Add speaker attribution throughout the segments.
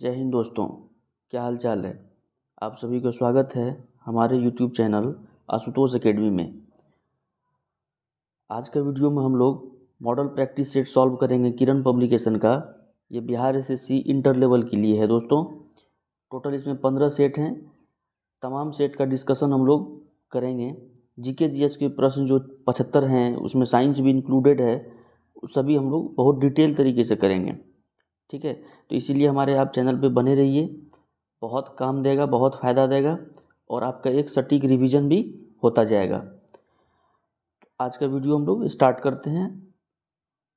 Speaker 1: जय हिंद दोस्तों, क्या हाल चाल है। आप सभी को स्वागत है हमारे YouTube चैनल आशुतोष एकेडमी में। आज का वीडियो में हम लोग मॉडल प्रैक्टिस सेट सॉल्व करेंगे किरण पब्लिकेशन का। ये बिहार एसएससी इंटर लेवल के लिए है दोस्तों। टोटल इसमें 15 सेट हैं। तमाम सेट का डिस्कशन हम लोग करेंगे। जीके जीएस के प्रश्न जो 75 हैं उसमें साइंस भी इंक्लूडेड है, सभी हम लोग बहुत डिटेल तरीके से करेंगे। ठीक है, तो इसीलिए हमारे आप चैनल पे बने रहिए। बहुत काम देगा, बहुत फ़ायदा देगा और आपका एक सटीक रिवीजन भी होता जाएगा। तो आज का वीडियो हम लोग स्टार्ट करते हैं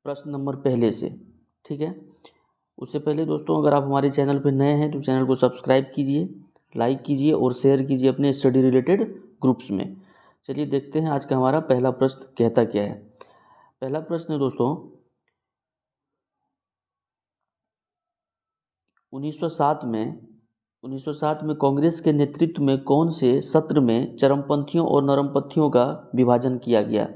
Speaker 1: प्रश्न नंबर पहले से। ठीक है, उससे पहले दोस्तों अगर आप हमारे चैनल पे नए हैं तो चैनल को सब्सक्राइब कीजिए, लाइक कीजिए और शेयर कीजिए अपने स्टडी रिलेटेड ग्रुप्स में। चलिए देखते हैं आज का हमारा पहला प्रश्न कहता क्या है। पहला प्रश्न है दोस्तों, 1907 में कांग्रेस के नेतृत्व में कौन से सत्र में चरमपंथियों और नरमपंथियों का विभाजन किया गया।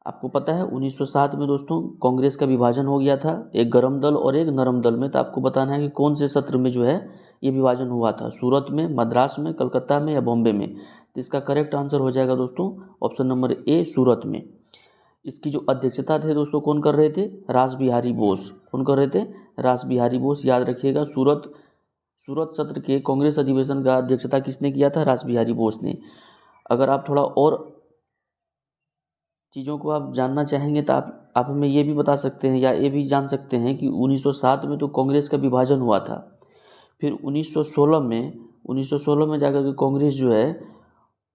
Speaker 1: आपको पता है 1907 में दोस्तों कांग्रेस का विभाजन हो गया था, एक गरम दल और एक नरम दल में। तो आपको बताना है कि कौन से सत्र में जो है ये विभाजन हुआ था, सूरत में, मद्रास में, कलकत्ता में या बॉम्बे में। तो इसका करेक्ट आंसर हो जाएगा दोस्तों ऑप्शन नंबर ए, सूरत में। इसकी जो अध्यक्षता थे दोस्तों कौन कर रहे थे, रास बिहारी बोस। कौन कर रहे थे, रास बिहारी बोस। याद रखिएगा, सूरत सत्र के कांग्रेस अधिवेशन का अध्यक्षता किसने किया था, रास बिहारी बोस ने। अगर आप थोड़ा और चीज़ों को आप जानना चाहेंगे तो आप हमें ये भी बता सकते हैं या ये भी जान सकते हैं कि 1907 में तो कांग्रेस का विभाजन हुआ था। फिर 1916 में जाकर के कांग्रेस जो है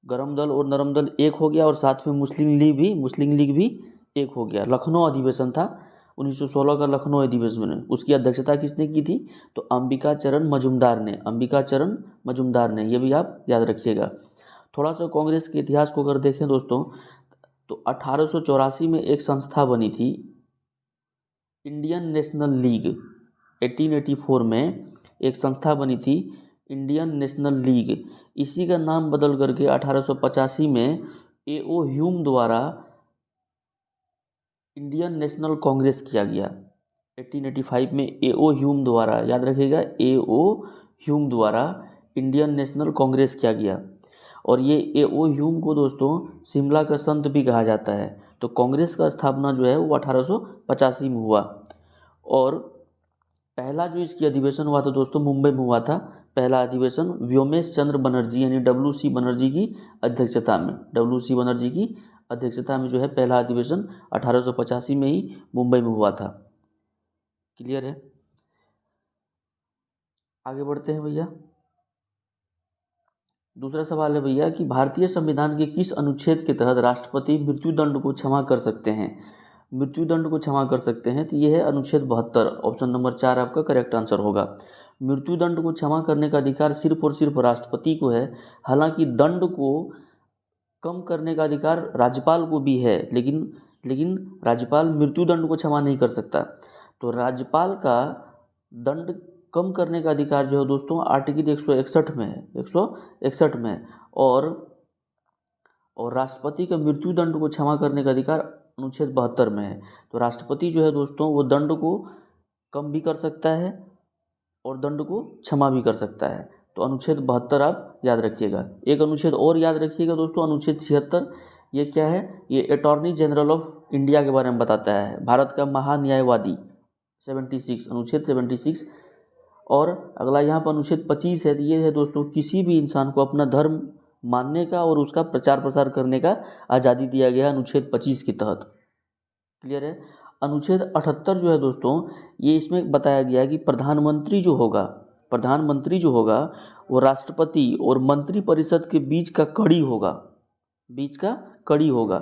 Speaker 1: गरम दल और नरम दल एक हो गया और साथ में मुस्लिम लीग भी एक हो गया। लखनऊ अधिवेशन था 1916 का, लखनऊ अधिवेशन में उसकी अध्यक्षता किसने की थी, तो अंबिका चरण मजुमदार ने। ये भी आप याद रखिएगा। थोड़ा सा कांग्रेस के इतिहास को अगर देखें दोस्तों तो 1884 में एक संस्था बनी थी, इंडियन नेशनल लीग। 1884 में एक संस्था बनी थी, इंडियन नेशनल लीग। इसी का नाम बदल करके 1885 में A.O. ह्यूम द्वारा इंडियन नेशनल कांग्रेस किया गया। 1885 में A.O. ह्यूम द्वारा, याद रखिएगा, A.O. ह्यूम द्वारा इंडियन नेशनल कांग्रेस किया गया। और ये A.O. ह्यूम को दोस्तों शिमला का संत भी कहा जाता है। तो कांग्रेस का स्थापना जो है वो 1885 में हुआ। और पहला जो इसकी अधिवेशन हुआ था दोस्तों मुंबई में हुआ था। पहला अधिवेशन व्योमेश चंद्र बनर्जी यानी WC बनर्जी की अध्यक्षता में जो है पहला अधिवेशन 1885 में ही मुंबई में हुआ था। क्लियर है, आगे बढ़ते हैं भैया। दूसरा सवाल है भैया कि भारतीय संविधान के किस अनुच्छेद के तहत राष्ट्रपति मृत्युदंड को क्षमा कर सकते हैं। तो ये है अनुच्छेद 72। ऑप्शन नंबर 4 आपका करेक्ट आंसर होगा। मृत्युदंड को क्षमा करने का अधिकार सिर्फ और सिर्फ राष्ट्रपति को है। हालांकि दंड को कम करने का अधिकार राज्यपाल को भी है, लेकिन राज्यपाल मृत्युदंड को क्षमा नहीं कर सकता। तो राज्यपाल का दंड कम करने का अधिकार जो है दोस्तों आर्टिकल 161 में है, 161 में। और राष्ट्रपति का मृत्युदंड को क्षमा करने का अधिकार अनुच्छेद 72 में है। तो राष्ट्रपति जो है दोस्तों वो दंड को कम भी कर सकता है और दंड को क्षमा भी कर सकता है। तो अनुच्छेद 72 आप याद रखिएगा। एक अनुच्छेद और याद रखिएगा दोस्तों, अनुच्छेद 76। ये क्या है, ये अटॉर्नी जनरल ऑफ इंडिया के बारे में बताता है, भारत का महान्यायवादी। 76, अनुच्छेद 76। और अगला यहाँ पर अनुच्छेद 25 है। ये है दोस्तों किसी भी इंसान को अपना धर्म मानने का और उसका प्रचार प्रसार करने का आज़ादी दिया गया अनुच्छेद 25 के तहत। क्लियर है। अनुच्छेद 78 जो है दोस्तों ये इसमें बताया गया है कि प्रधानमंत्री जो होगा वो राष्ट्रपति और मंत्रिपरिषद के बीच का कड़ी होगा।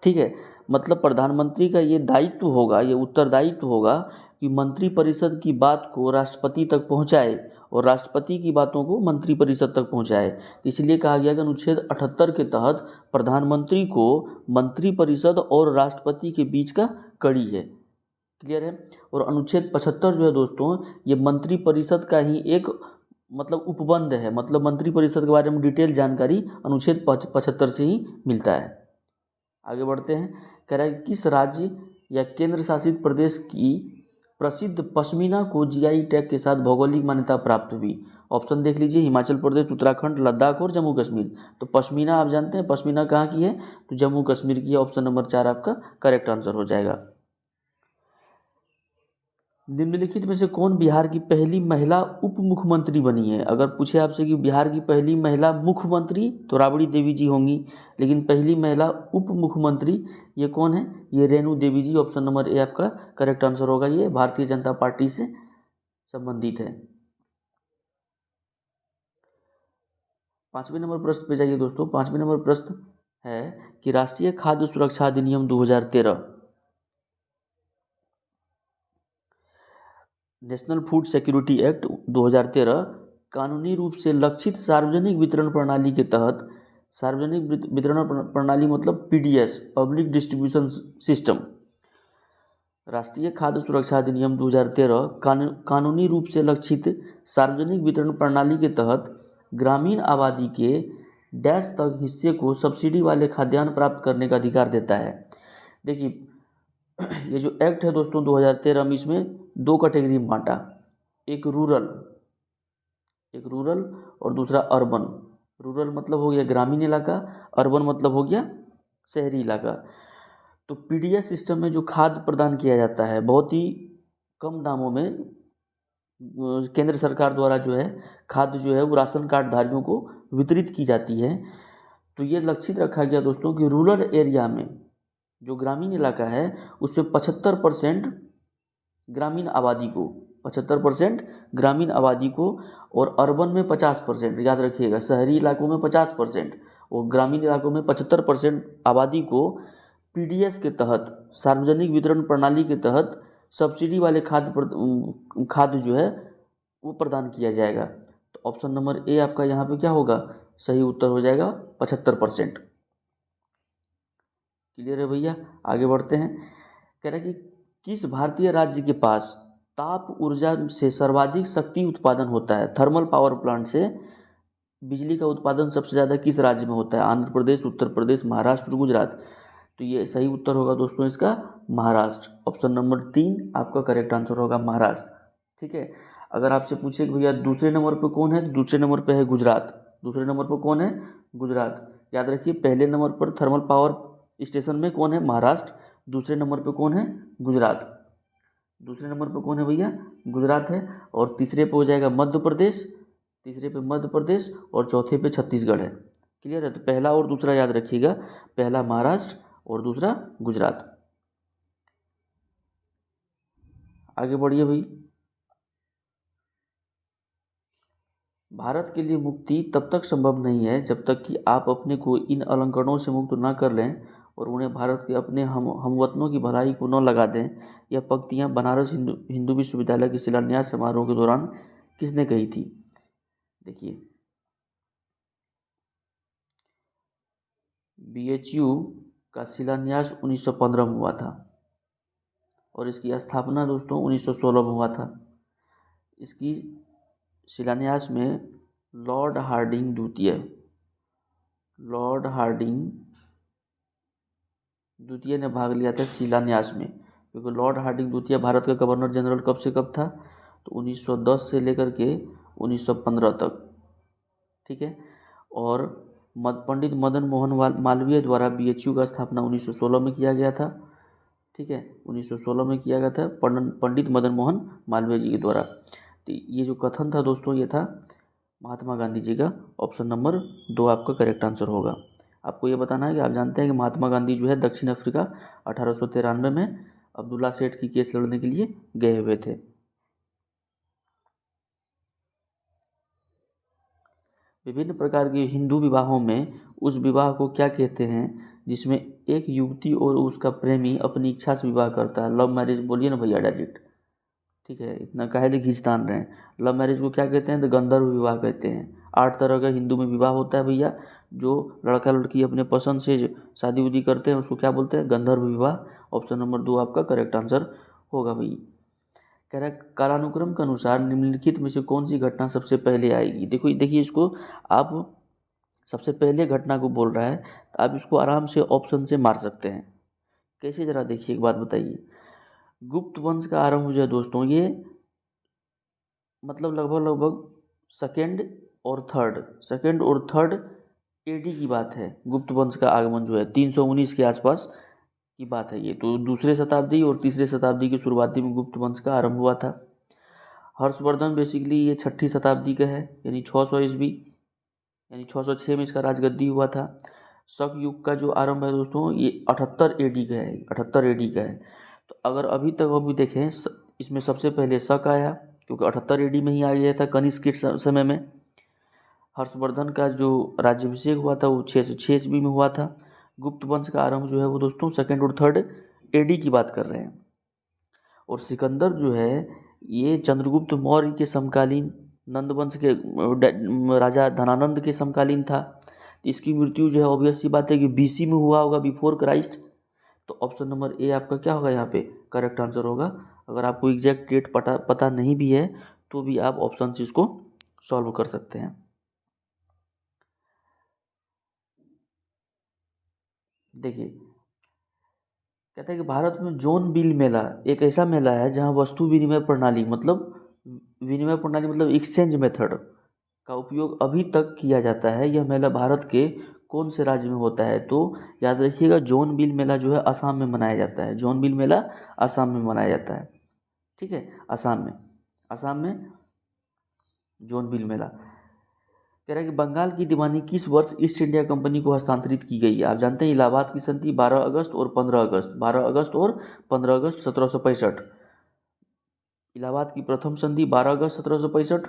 Speaker 1: ठीक है, मतलब प्रधानमंत्री का ये दायित्व होगा, ये उत्तरदायित्व होगा कि मंत्रिपरिषद की बात को राष्ट्रपति तक पहुंचाए और राष्ट्रपति की बातों को मंत्रिपरिषद तक पहुंचाए। इसलिए कहा गया कि अनुच्छेद 78 के तहत प्रधानमंत्री को मंत्रिपरिषद और राष्ट्रपति के बीच का कड़ी है। क्लियर है। और अनुच्छेद 75 जो है दोस्तों ये मंत्रिपरिषद का ही एक मतलब उपबंध है, मतलब मंत्रिपरिषद के बारे में डिटेल जानकारी अनुच्छेद 75 से ही मिलता है। आगे बढ़ते हैं। कह रहा है कि किस राज्य या केंद्र शासित प्रदेश की प्रसिद्ध पश्मीना को जीआई टैग के साथ भौगोलिक मान्यता प्राप्त हुई? ऑप्शन देख लीजिए, हिमाचल प्रदेश, उत्तराखंड, लद्दाख और जम्मू कश्मीर। तो पश्मीना आप जानते हैं, पश्मीना कहाँ की है? तो जम्मू कश्मीर की है। ऑप्शन नंबर 4 आपका करेक्ट आंसर हो जाएगा। निम्नलिखित में से कौन बिहार की पहली महिला उप मुख्यमंत्री बनी है? अगर पूछे आपसे कि बिहार की पहली महिला मुख्यमंत्री, तो राबड़ी देवी जी होंगी, लेकिन पहली महिला उप मुख्यमंत्री ये कौन है? ये रेणु देवी जी। ऑप्शन नंबर ए आपका करेक्ट आंसर होगा। ये भारतीय जनता पार्टी से संबंधित है। 5वें नंबर प्रश्न पे जाइए दोस्तों। 5वें नंबर प्रश्न है कि राष्ट्रीय खाद्य सुरक्षा अधिनियम 2013, नेशनल फूड सिक्योरिटी एक्ट 2013 कानूनी रूप से लक्षित सार्वजनिक वितरण प्रणाली के तहत, सार्वजनिक वितरण प्रणाली मतलब पीडीएस, पब्लिक डिस्ट्रीब्यूशन सिस्टम, राष्ट्रीय खाद्य सुरक्षा अधिनियम 2013 कानूनी रूप से लक्षित सार्वजनिक वितरण प्रणाली के तहत ग्रामीण आबादी के डैश तक हिस्से को सब्सिडी वाले खाद्यान्न प्राप्त करने का अधिकार देता है। देखिए ये जो एक्ट है दोस्तों 2013 में, इसमें दो कैटेगरी में बांटा, एक रूरल और दूसरा अर्बन। रूरल मतलब हो गया ग्रामीण इलाका, अर्बन मतलब हो गया शहरी इलाका। तो पीडीएस सिस्टम में जो खाद्य प्रदान किया जाता है बहुत ही कम दामों में, केंद्र सरकार द्वारा जो है खाद्य जो है वो राशन कार्ड धारियों को वितरित की जाती है। तो ये लक्षित रखा गया दोस्तों कि रूरल एरिया में, जो ग्रामीण इलाका है उसमें 75% ग्रामीण आबादी को, 75% ग्रामीण आबादी को, और अर्बन में 50%, याद रखिएगा शहरी इलाकों में 50% और ग्रामीण इलाकों में 75% आबादी को पीडीएस के तहत, सार्वजनिक वितरण प्रणाली के तहत सब्सिडी वाले खाद्य जो है वो प्रदान किया जाएगा। तो ऑप्शन नंबर ए आपका यहाँ पे क्या होगा? सही उत्तर हो जाएगा 75%। क्लियर है भैया? आगे बढ़ते हैं। कह रहा है कि किस भारतीय राज्य के पास ताप ऊर्जा से सर्वाधिक शक्ति उत्पादन होता है? थर्मल पावर प्लांट से बिजली का उत्पादन सबसे ज़्यादा किस राज्य में होता है? आंध्र प्रदेश, उत्तर प्रदेश, महाराष्ट्र, गुजरात। तो ये सही उत्तर होगा दोस्तों इसका महाराष्ट्र। ऑप्शन नंबर 3 आपका करेक्ट आंसर होगा महाराष्ट्र। ठीक है। अगर आपसे पूछे कि भैया दूसरे नंबर पर कौन है, तो दूसरे नंबर पर है गुजरात। दूसरे नंबर पर कौन है? गुजरात। याद रखिए पहले नंबर पर थर्मल पावर स्टेशन में कौन है? महाराष्ट्र। दूसरे नंबर पर कौन है? गुजरात। दूसरे नंबर पर कौन है भैया? गुजरात है। और तीसरे पे हो जाएगा मध्य प्रदेश, तीसरे पे मध्य प्रदेश और चौथे पे छत्तीसगढ़ है। क्लियर है? तो पहला और दूसरा याद रखिएगा, पहला महाराष्ट्र और दूसरा गुजरात। आगे बढ़िए भाई। भारत के लिए मुक्ति तब तक संभव नहीं है जब तक कि आप अपने को इन अलंकरणों से मुक्त ना कर लें और उन्हें भारत के अपने हमवतनों की भलाई को न लगा दें। यह पंक्तियाँ बनारस हिंदू विश्वविद्यालय के शिलान्यास समारोह के दौरान किसने कही थी? देखिए बीएचयू का शिलान्यास 1915 में हुआ था और इसकी स्थापना दोस्तों 1916 में हुआ था। इसकी शिलान्यास में लॉर्ड हार्डिंग द्वितीय ने भाग लिया था शिलान्यास में, क्योंकि लॉर्ड हार्डिंग द्वितीय भारत का गवर्नर जनरल कब से कब था? तो 1910 से लेकर के 1915 तक। ठीक है। और पंडित मदन मोहन मालवीय द्वारा बीएचयू का स्थापना 1916 में किया गया था। ठीक है, 1916 में किया गया था पंडित मदन मोहन मालवीय जी के द्वारा। तो ये जो कथन था दोस्तों ये था महात्मा गांधी जी का। ऑप्शन नंबर 2 आपका करेक्ट आंसर होगा। आपको ये बताना है कि आप जानते हैं कि महात्मा गांधी जो है दक्षिण अफ्रीका 1893 में अब्दुल्ला सेठ की केस लड़ने के लिए गए हुए थे। विभिन्न प्रकार के हिंदू विवाहों में उस विवाह को क्या कहते हैं जिसमें एक युवती और उसका प्रेमी अपनी इच्छा से विवाह करता है? लव मैरिज बोलिए ना भैया डायरेक्ट। ठीक है, इतना काहे खींचतान रहे हैं। लव मैरिज को क्या कहते हैं? तो गंधर्व विवाह कहते हैं। 8 तरह का हिंदू में विवाह होता है भैया। जो लड़का लड़की अपने पसंद से शादी उदी करते हैं उसको क्या बोलते हैं? गंधर्व विवाह। ऑप्शन नंबर 2 आपका करेक्ट आंसर होगा भैया। कह रहा है कालानुक्रम के अनुसार निम्नलिखित में से कौन सी घटना सबसे पहले आएगी? देखिए इसको आप सबसे पहले घटना को बोल रहा है तो आप इसको आराम से ऑप्शन से मार सकते हैं। कैसे, ज़रा देखिए एक बात बताइए। गुप्त वंश का आरंभ जो है दोस्तों, ये मतलब लगभग सेकेंड और थर्ड एडी की बात है। गुप्त वंश का आगमन जो है 319 के आसपास की बात है ये। तो दूसरे शताब्दी और तीसरे शताब्दी की शुरुआती में गुप्त वंश का आरंभ हुआ था। हर्षवर्धन बेसिकली ये 6ठी शताब्दी का है, यानी 600 ईस्वी, यानी 606 में इसका राजगद्दी हुआ था। शक युग का जो आरंभ है दोस्तों, ये 78 एडी का है, 78 एडी का है। तो अगर अभी तक अभी देखें, इसमें सबसे पहले शक आया, क्योंकि 78 एडी में ही आ गया था कनिष्क के समय में। हर्षवर्धन का जो राज्याभिषेक हुआ था वो 606 ईस्वी में हुआ था। गुप्त वंश का आरंभ जो है वो दोस्तों सेकेंड और थर्ड एडी की बात कर रहे हैं। और सिकंदर जो है ये चंद्रगुप्त मौर्य के समकालीन, नंद वंश के राजा धनानंद के समकालीन था। इसकी मृत्यु जो है ऑब्वियस सी बात है कि बीसी में हुआ होगा, बिफोर क्राइस्ट। तो ऑप्शन नंबर ए आपका क्या होगा यहाँ पे करेक्ट आंसर होगा। अगर आपको एग्जैक्ट डेट पता नहीं भी है तो भी आप ऑप्शन से इसको सॉल्व कर सकते हैं। देखिए, कहते हैं कि भारत में जोन बिल मेला एक ऐसा मेला है जहां वस्तु विनिमय प्रणाली मतलब एक्सचेंज मेथड का उपयोग अभी तक किया जाता है। यह मेला भारत के कौन से राज्य में होता है? तो याद रखिएगा, जोन बिल मेला जो है असम में मनाया जाता है। जोन बिल मेला असम में मनाया जाता है, ठीक है, असम में जोन बिल मेला। कह रहा है कि बंगाल की दीवानी किस वर्ष ईस्ट इंडिया कंपनी को हस्तांतरित की गई? आप जानते हैं इलाहाबाद की संधि 12 अगस्त और 15 अगस्त 1765। इलाहाबाद की प्रथम संधि 12 अगस्त 1765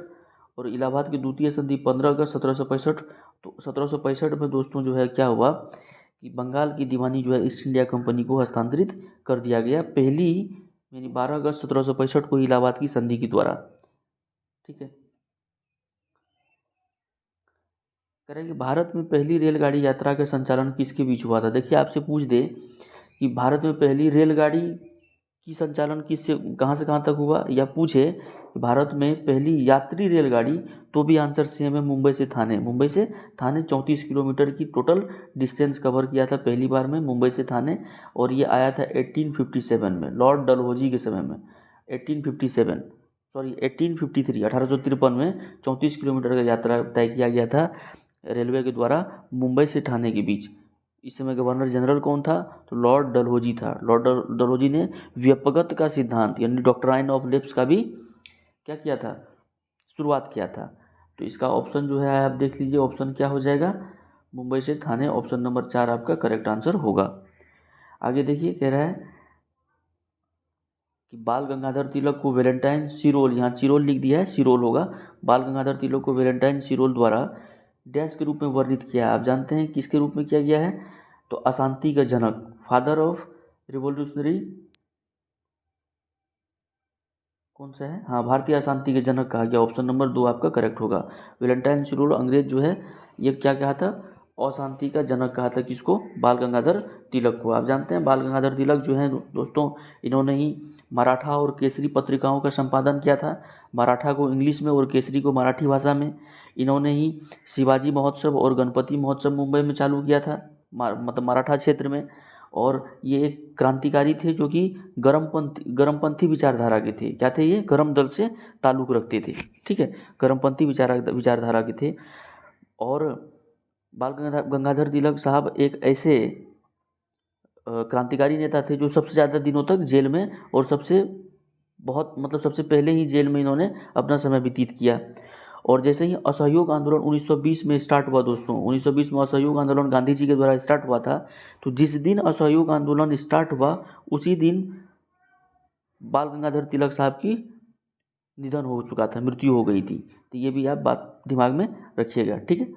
Speaker 1: और इलाहाबाद की द्वितीय संधि 15 अगस्त 1765। तो 1765 में दोस्तों जो है क्या हुआ कि बंगाल की दीवानी जो है ईस्ट इंडिया कंपनी को हस्तांतरित कर दिया गया, पहली यानी 12 अगस्त 1765 को इलाहाबाद की संधि के द्वारा, ठीक है। कह रहे हैं कि भारत में पहली रेलगाड़ी यात्रा का संचालन किसके बीच हुआ था? देखिए, आपसे पूछ दे कि भारत में पहली रेलगाड़ी की संचालन किससे कहाँ से कहाँ तक हुआ, या पूछे कि भारत में पहली यात्री रेलगाड़ी, तो भी आंसर सेम है, मुंबई से थाने 34 किलोमीटर की टोटल डिस्टेंस कवर किया था पहली बार में मुंबई से थाने। और ये आया था 1857 में, लॉर्ड डलहौजी के समय में। 1853 में 34 किलोमीटर का यात्रा तय किया गया था रेलवे के द्वारा मुंबई से ठाणे के बीच। इस समय गवर्नर जनरल कौन था? तो लॉर्ड डलहौजी था। लॉर्ड डलहौजी ने व्यपगत का सिद्धांत यानी डॉक्ट्राइन ऑफ लेप्स का भी क्या किया था? शुरुआत किया था। तो इसका ऑप्शन जो है आप देख लीजिए, ऑप्शन क्या हो जाएगा? मुंबई से ठाणे, ऑप्शन नंबर 4 आपका करेक्ट आंसर होगा। आगे देखिए, कह रहा है कि बाल गंगाधर तिलक को वैलेंटाइन सिरोल, यहाँ चिरोल लिख दिया है, सिरोल होगा। बाल गंगाधर तिलक को वैलेंटाइन सिरोल द्वारा डैश के रूप में वर्णित किया है। आप जानते हैं किसके रूप में किया गया है? तो अशांति का जनक, फादर ऑफ रिवोल्यूशनरी, कौन सा है? हाँ, भारतीय अशांति के जनक कहा गया। ऑप्शन नंबर 2 आपका करेक्ट होगा। वैलेंटाइन सिरोल अंग्रेज जो है ये क्या कहा था? अशांति का जनक कहा था। किसको? बाल गंगाधर तिलक को। आप जानते हैं बाल गंगाधर तिलक जो है दोस्तों, इन्होंने ही मराठा और केसरी पत्रिकाओं का संपादन किया था। मराठा को इंग्लिश में और केसरी को मराठी भाषा में। इन्होंने ही शिवाजी महोत्सव और गणपति महोत्सव मुंबई में चालू किया था, मतलब मराठा क्षेत्र में। और ये एक क्रांतिकारी थे जो कि गर्मपंथी विचारधारा के थे। क्या थे ये? गर्म दल से ताल्लुक़ रखते थे, ठीक है, गर्मपंथी विचारधारा के थे। और बाल गंगाधर तिलक साहब एक ऐसे क्रांतिकारी नेता थे जो सबसे ज़्यादा दिनों तक जेल में और सबसे पहले ही जेल में इन्होंने अपना समय व्यतीत किया। और जैसे ही असहयोग आंदोलन 1920 में स्टार्ट हुआ दोस्तों, 1920 में असहयोग आंदोलन गांधी जी के द्वारा स्टार्ट हुआ था। तो जिस दिन असहयोग आंदोलन स्टार्ट हुआ उसी दिन बाल गंगाधर तिलक साहब की निधन हो चुका था, मृत्यु हो गई थी। तो ये भी आप बात दिमाग में रखिएगा, ठीक है।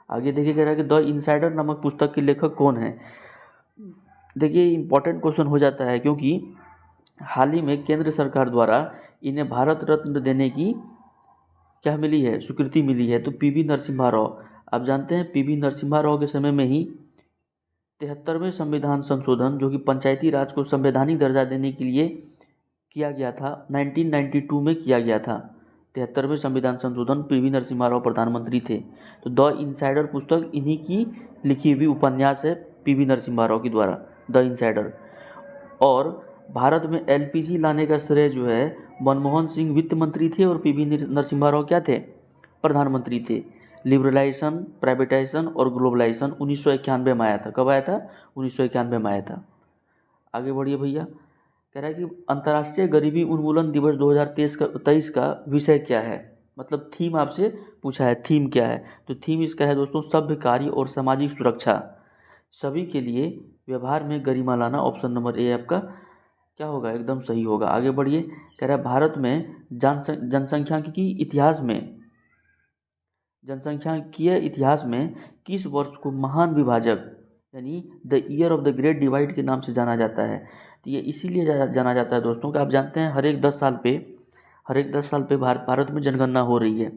Speaker 1: आगे देखिए, कह रहा है कि द इनसाइडर नामक पुस्तक के लेखक कौन है? देखिए, इंपॉर्टेंट क्वेश्चन हो जाता है क्योंकि हाल ही में केंद्र सरकार द्वारा इन्हें भारत रत्न देने की क्या मिली है? स्वीकृति मिली है। तो पीवी नरसिम्हा राव, आप जानते हैं पीवी नरसिम्हा राव के समय में ही 73वें संविधान संशोधन जो कि पंचायती राज को संवैधानिक दर्जा देने के लिए किया गया था, 1992 में किया गया था। 73वें संविधान संशोधन, पीवी नरसिम्हा राव प्रधानमंत्री थे। तो द इनसाइडर पुस्तक इन्हीं की लिखी हुई उपन्यास है, पीवी नरसिम्हा राव के द्वारा, द इनसाइडर। और भारत में एलपीजी लाने का श्रेय जो है मनमोहन सिंह वित्त मंत्री थे और पीवी नरसिम्हा राव क्या थे, प्रधानमंत्री थे। लिबरलाइजेशन, प्राइवेटाइजेशन और ग्लोबलाइजेशन 1991 में आया था। कब आया था? 1991 में आया था। आगे बढ़िए भैया। कह रहा है कि अंतर्राष्ट्रीय गरीबी उन्मूलन दिवस 2023 का विषय क्या है, मतलब थीम आपसे पूछा है, थीम क्या है? तो थीम इसका है दोस्तों सभ्य कार्य और सामाजिक सुरक्षा, सभी के लिए व्यवहार में गरिमा लाना। ऑप्शन नंबर ए आपका क्या होगा, एकदम सही होगा। आगे बढ़िए। कह रहा है भारत में जनसंख्यांकिकी इतिहास में किस वर्ष को महान विभाजक यानी the year of the great divide के नाम से जाना जाता है? तो ये इसीलिए जाना जाता है दोस्तों कि आप जानते हैं हर एक 10 साल पे भारत में जनगणना हो रही है।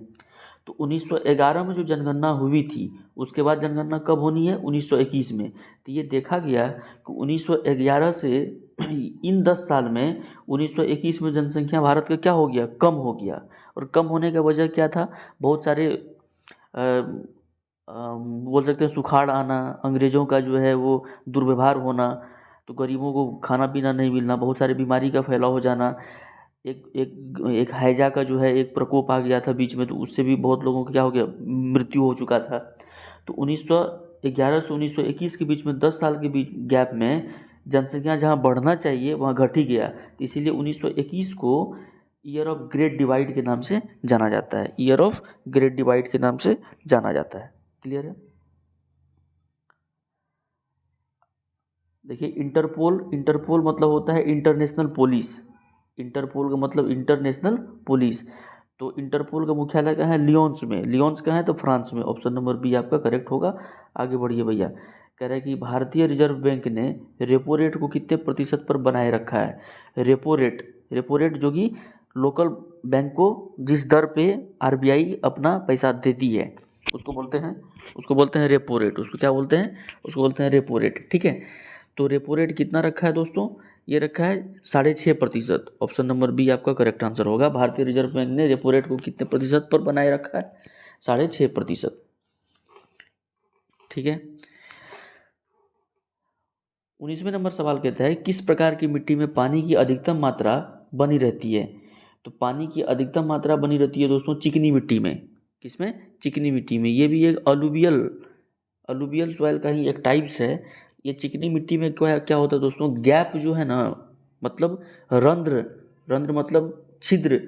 Speaker 1: तो 1911 में जो जनगणना हुई थी उसके बाद जनगणना कब होनी है? 1921 में। तो ये देखा गया कि 1911 से इन 10 साल में 1921 में जनसंख्या भारत का क्या हो गया, कम हो गया। और कम होने का वजह क्या था? बहुत सारे बोल सकते हैं सुखाड़ आना, अंग्रेज़ों का जो है वो दुर्व्यवहार होना, तो गरीबों को खाना पीना नहीं मिलना, बहुत सारी बीमारी का फैलाव हो जाना, एक हैजा का जो है एक प्रकोप आ गया था बीच में, तो उससे भी बहुत लोगों का क्या हो गया, मृत्यु हो चुका था। तो 1911 से 1921 के बीच में 10 साल के बीच गैप में जनसंख्या जहाँ बढ़ना चाहिए वहाँ घट ही गया। तो इसीलिए 1921 को ईयर ऑफ ग्रेट डिवाइड के नाम से जाना जाता है, ईयर ऑफ ग्रेट डिवाइड के नाम से जाना जाता है। क्लियर है? देखिए इंटरपोल मतलब होता है इंटरनेशनल पुलिस। इंटरपोल का मतलब इंटरनेशनल पुलिस। तो इंटरपोल का मुख्यालय कहाँ है? लियोन्स में। लियोन्स कहाँ है? तो फ्रांस में। ऑप्शन नंबर बी आपका करेक्ट होगा। आगे बढ़िए भैया। कह रहा है कि भारतीय रिजर्व बैंक ने रेपो रेट को कितने प्रतिशत पर बनाए रखा है? रेपो रेट जो कि लोकल बैंक को जिस दर पे आरबीआई अपना पैसा देती है उसको बोलते हैं रेपो रेट। उसको क्या बोलते हैं? उसको बोलते हैं रेपो रेट। ठीक है। तो रेपो रेट कितना रखा है दोस्तों? ये रखा है 6.5%। ऑप्शन नंबर बी आपका करेक्ट आंसर होगा। भारतीय रिजर्व बैंक ने रेपो रेट को कितने प्रतिशत पर बनाए रखा है? 6.5%। ठीक है। 19वें नंबर सवाल कहता है किस प्रकार की मिट्टी में पानी की अधिकतम मात्रा बनी रहती है? तो पानी की अधिकतम मात्रा बनी रहती है दोस्तों चिकनी मिट्टी में। किसमें? चिकनी मिट्टी में। ये भी एक अलुवियल सॉइल का ही एक टाइप्स है। ये चिकनी मिट्टी में क्या क्या होता है दोस्तों, गैप जो है ना, मतलब रंध्र मतलब छिद्र,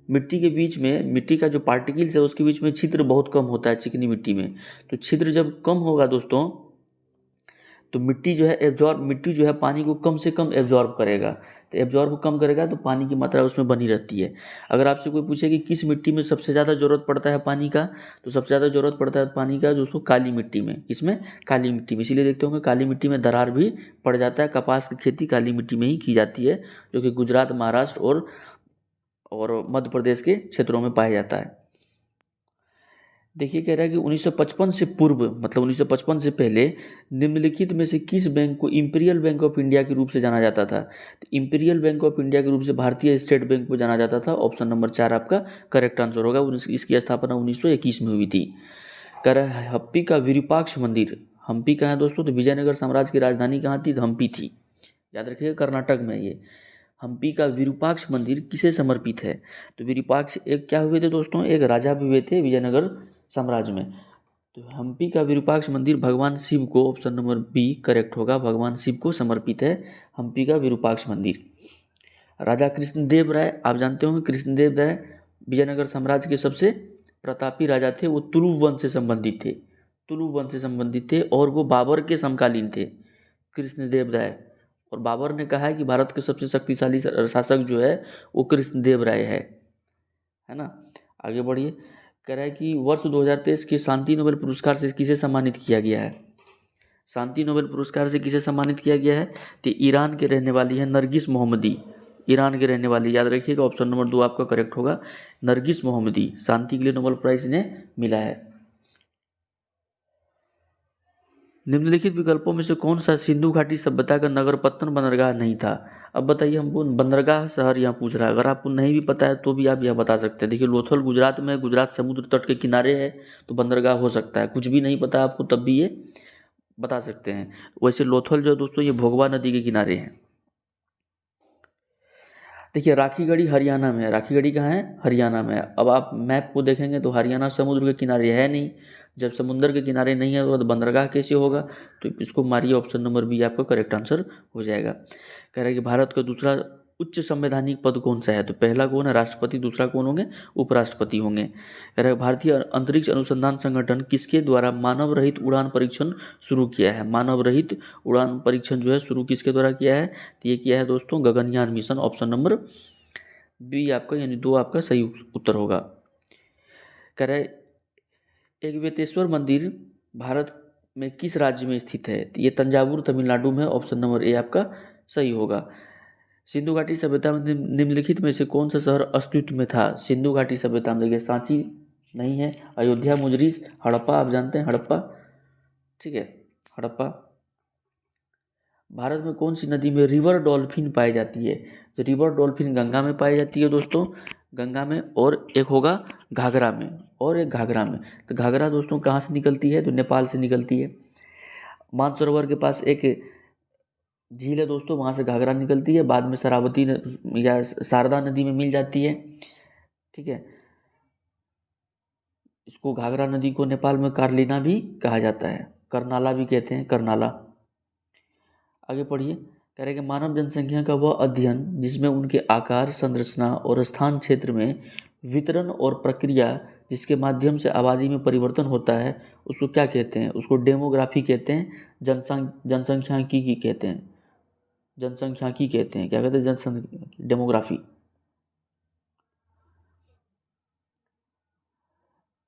Speaker 1: मिट्टी के बीच में, मिट्टी का जो पार्टिकल्स है उसके बीच में छिद्र बहुत कम होता है चिकनी मिट्टी में। तो छिद्र जब कम होगा दोस्तों तो मिट्टी जो है पानी को कम से कम एब्जॉर्ब करेगा। तो एब्जॉर्ब कम करेगा तो पानी की मात्रा उसमें बनी रहती है। अगर आपसे कोई पूछे कि किस मिट्टी में सबसे ज़्यादा ज़रूरत पड़ता है पानी का, तो सबसे ज़्यादा ज़रूरत पड़ता है पानी का दोस्तों काली मिट्टी में। किसमें? काली मिट्टी में। इसीलिए देखते होंगे काली मिट्टी में दरार भी पड़ जाता है। कपास की खेती काली मिट्टी में ही की जाती है, जो कि गुजरात, महाराष्ट्र और मध्य प्रदेश के क्षेत्रों में पाया जाता है। देखिए कह रहा है कि 1955 से पूर्व, मतलब 1955 से पहले निम्नलिखित में से किस बैंक को इंपीरियल बैंक ऑफ इंडिया के रूप से जाना जाता था? तो इंपीरियल बैंक ऑफ इंडिया के रूप से भारतीय स्टेट बैंक को जाना जाता था। ऑप्शन नंबर 4 आपका करेक्ट आंसर होगा। इसकी स्थापना 1921 में हुई थी। कह रहा है हम्पी का विरूपाक्ष मंदिर, हम्पी कहाँ है दोस्तों? तो विजयनगर साम्राज्य की राजधानी कहाँ थी? तो हम्पी थी। याद रखिएगा कर्नाटक में ये हम्पी का विरूपाक्ष मंदिर किसे समर्पित है? तो विरूपाक्ष एक क्या हुए थे दोस्तों? एक राजा भी हुए थे विजयनगर साम्राज्य में। तो हम्पी का विरूपाक्ष मंदिर भगवान शिव को, ऑप्शन नंबर बी करेक्ट होगा, भगवान शिव को समर्पित है हम्पी का विरूपाक्ष मंदिर। राजा कृष्णदेव राय, आप जानते होंगे कृष्णदेव राय विजयनगर साम्राज्य के सबसे प्रतापी राजा थे। वो तुलु वंश से संबंधित थे और वो बाबर के समकालीन थे, कृष्णदेव राय। और बाबर ने कहा है कि भारत के सबसे शक्तिशाली शासक जो है वो कृष्णदेव राय है ना। आगे बढ़िए। कह रहा है कि वर्ष 2023 के शांति नोबेल पुरस्कार से किसे सम्मानित किया गया है? शांति नोबेल पुरस्कार से किसे सम्मानित किया गया है? तो ईरान के रहने वाली है नरगिस मोहम्मदी। ईरान के रहने वाली, याद रखिएगा ऑप्शन नंबर 2 आपका करेक्ट होगा। नरगिस मोहम्मदी, शांति के लिए नोबेल प्राइज इन्हें मिला है। निम्नलिखित विकल्पों में से कौन सा सिंधु घाटी सभ्यता का नगरपत्तन बंदरगाह नहीं था? अब बताइए हमको, बंदरगाह शहर यहाँ पूछ रहा है। अगर आपको नहीं भी पता है तो भी आप यह बता सकते हैं। देखिए लोथल गुजरात में, गुजरात समुद्र तट के किनारे है तो बंदरगाह हो सकता है। कुछ भी नहीं पता आपको तब भी ये बता सकते हैं। वैसे लोथल जो दोस्तों ये भोगवा नदी के किनारे है। देखिए राखीगढ़ी हरियाणा में है, राखीगढ़ी कहाँ है, हरियाणा में है। अब आप मैप को देखेंगे तो हरियाणा समुद्र के किनारे है नहीं, जब समुद्र के किनारे नहीं है तो बंदरगाह कैसे होगा, तो इसको मारिए, ऑप्शन नंबर बी आपका करेक्ट आंसर हो जाएगा। कह रहा है कि भारत का दूसरा उच्च संवैधानिक पद कौन सा है, तो पहला कौन है, राष्ट्रपति, दूसरा कौन होंगे, उपराष्ट्रपति होंगे। कह रहा है भारतीय अंतरिक्ष अनुसंधान संगठन किसके द्वारा मानव रहित उड़ान परीक्षण शुरू किया है, मानव रहित उड़ान परीक्षण जो है शुरू किसके द्वारा किया है, तो ये किया है दोस्तों Gaganyaan mission, option number B आपका यानी 2 आपका सही उत्तर होगा। कह रहा है एक वेतेश्वर मंदिर भारत में किस राज्य में स्थित है, तो ये तंजावुर तमिलनाडु में, ऑप्शन नंबर ए आपका सही होगा। सिंधु घाटी सभ्यता में निम्नलिखित में से कौन सा शहर अस्तित्व में था, सिंधु घाटी सभ्यता में देखिए सांची नहीं है, अयोध्या, मुजरिस, हड़प्पा, आप जानते हैं हड़प्पा, ठीक है हड़प्पा। भारत में कौन सी नदी में रिवर डॉल्फिन पाई जाती है, तो रिवर डॉल्फिन गंगा में पाई जाती है दोस्तों, गंगा में, और एक होगा घाघरा में, और एक घाघरा में। तो घाघरा दोस्तों कहाँ से निकलती है, तो नेपाल से निकलती है। मानसरोवर के पास एक झील है दोस्तों, वहाँ से घाघरा निकलती है, बाद में शरावती या शारदा नदी में मिल जाती है, ठीक है। इसको घाघरा नदी को नेपाल में कार्लिना भी कहा जाता है, करनाला भी कहते हैं, करनाला। आगे पढ़िए, कह रहे हैं कि मानव जनसंख्या का वह अध्ययन जिसमें उनके आकार, संरचना और स्थान क्षेत्र में वितरण और प्रक्रिया जिसके माध्यम से आबादी में परिवर्तन होता है उसको क्या कहते हैं, उसको डेमोग्राफी कहते हैं, जनसंख्याकी कहते हैं, जनसंख्याकी कहते हैं, क्या कहते हैं, जनसंख्या, डेमोग्राफी।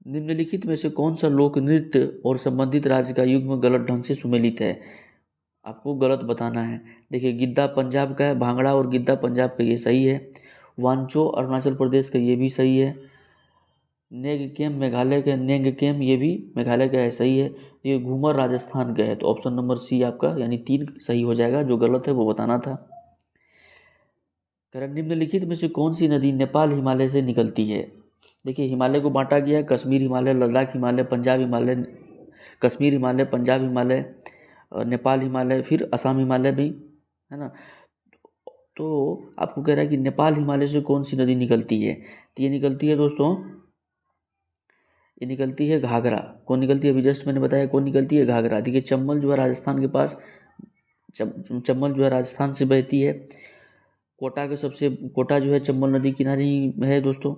Speaker 1: निम्नलिखित में से कौन सा लोक नृत्य और संबंधित राज्य का युग्म गलत ढंग से सुमेलित है, आपको गलत बताना है। देखिए गिद्दा पंजाब का है, भांगड़ा और गिद्दा पंजाब का, ये सही है। वांचो अरुणाचल प्रदेश का, ये भी सही है। नेगकेम मेघालय का, नेंगकेम ये भी मेघालय का है, सही है। ये घूमर राजस्थान का है, तो ऑप्शन नंबर सी आपका यानी 3 सही हो जाएगा, जो गलत है वो बताना था। करेक्ट, निम्नलिखित में से कौन सी नदी नेपाल हिमालय से निकलती है, देखिए हिमालय को बांटा गया है, कश्मीर हिमालय, लद्दाख हिमालय, पंजाब हिमालय, कश्मीर हिमालय, पंजाब हिमालय, नेपाल हिमालय, फिर असम हिमालय भी है ना। तो आपको कह रहा है कि नेपाल हिमालय से कौन सी नदी निकलती है, तो ये निकलती है दोस्तों, ये निकलती है घाघरा। कौन निकलती है, अभी जस्ट मैंने बताया कौन निकलती है, घाघरा। देखिए चंबल जो है राजस्थान के पास, चंबल जो है राजस्थान से बहती है। कोटा जो है चंबल नदी किनारे ही है दोस्तों।